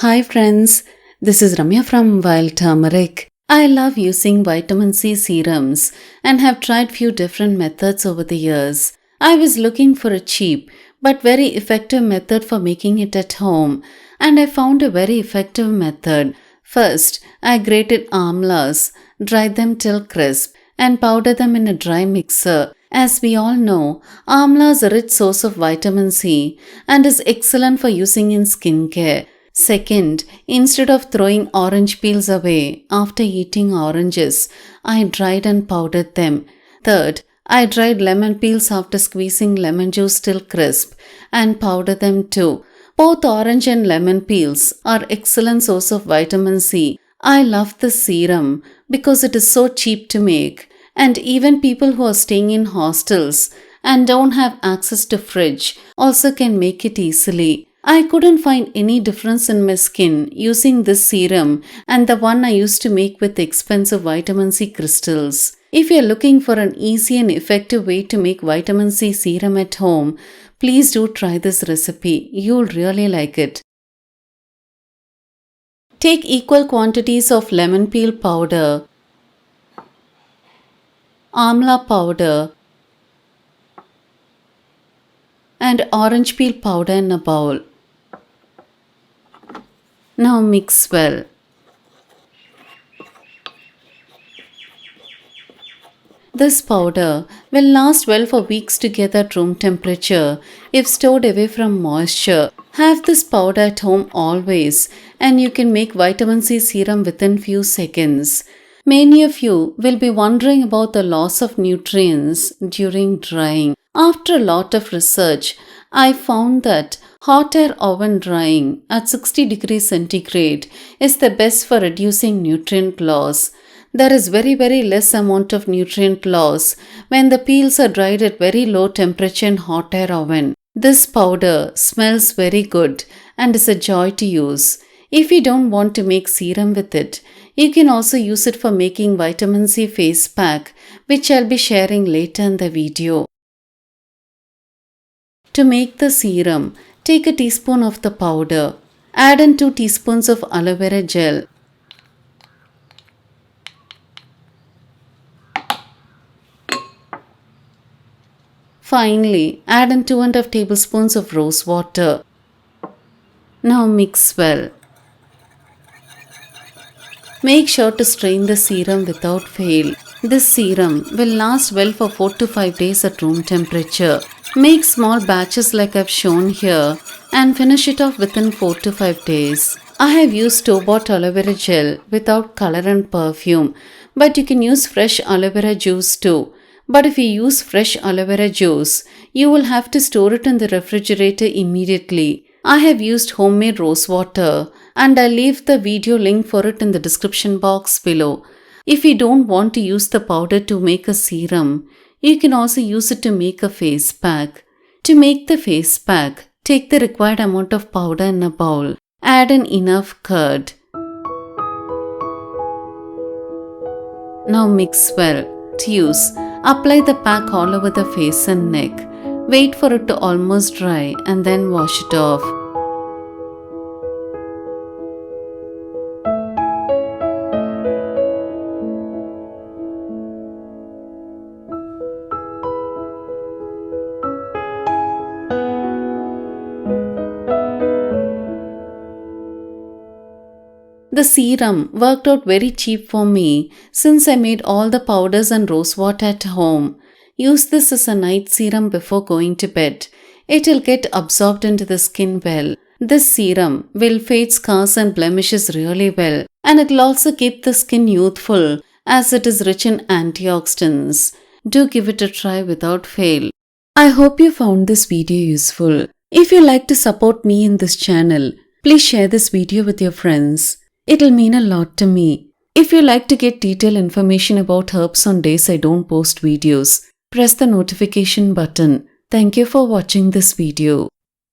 Hi friends, this is Ramya from Wild Turmeric. I love using vitamin C serums and have tried few different methods over the years. I was looking for a cheap but very effective method for making it at home, and I found a very effective method. First, I grated AMLAs, dried them till crisp, and powdered them in a dry mixer. As we all know, AMLA is a rich source of vitamin C and is excellent for using in skincare. Second, instead of throwing orange peels away after eating oranges, I dried and powdered them. Third, I dried lemon peels after squeezing lemon juice till crisp and powdered them too. Both orange and lemon peels are excellent source of vitamin C. I love this serum because it is so cheap to make, and even people who are staying in hostels and don't have access to fridge also can make it easily. I couldn't find any difference in my skin using this serum and the one I used to make with expensive vitamin C crystals. If you're looking for an easy and effective way to make vitamin C serum at home, please do try this recipe. You'll really like it. Take equal quantities of lemon peel powder, amla powder, and orange peel powder in a bowl. Now mix well. This powder will last well for weeks together at room temperature if stored away from moisture. Have this powder at home always, and you can make vitamin C serum within few seconds. Many of you will be wondering about the loss of nutrients during drying. After a lot of research, I found that hot air oven drying at 60 degrees centigrade is the best for reducing nutrient loss. There is very less amount of nutrient loss when the peels are dried at very low temperature in hot air oven. This powder smells very good and is a joy to use. If you don't want to make serum with it, you can also use it for making vitamin C face pack, which I'll be sharing later in the video. To make the serum, take a teaspoon of the powder. Add in 2 teaspoons of aloe vera gel. Finally, add in 2.5 tablespoons of rose water. Now mix well. Make sure to strain the serum without fail. This serum will last well for 4 to 5 days at room temperature. Make small batches like I've shown here and finish it off within 4 to 5 days. I have used store-bought aloe vera gel without color and perfume, but you can use fresh aloe vera juice too. But if you use fresh aloe vera juice, you will have to store it in the refrigerator immediately. I have used homemade rose water and I'll leave the video link for it in the description box below. If you don't want to use the powder to make a serum, you can also use it to make a face pack. To make the face pack, take the required amount of powder in a bowl. Add in enough curd. Now mix well. To use, apply the pack all over the face and neck. Wait for it to almost dry and then wash it off. The serum worked out very cheap for me since I made all the powders and rose water at home. Use this as a night serum before going to bed. It will get absorbed into the skin well. This serum will fade scars and blemishes really well, and it will also keep the skin youthful as it is rich in antioxidants. Do give it a try without fail. I hope you found this video useful. If you like to support me in this channel, please share this video with your friends. It'll mean a lot to me. If you like to get detailed information about herbs on days I don't post videos, press the notification button. Thank you for watching this video.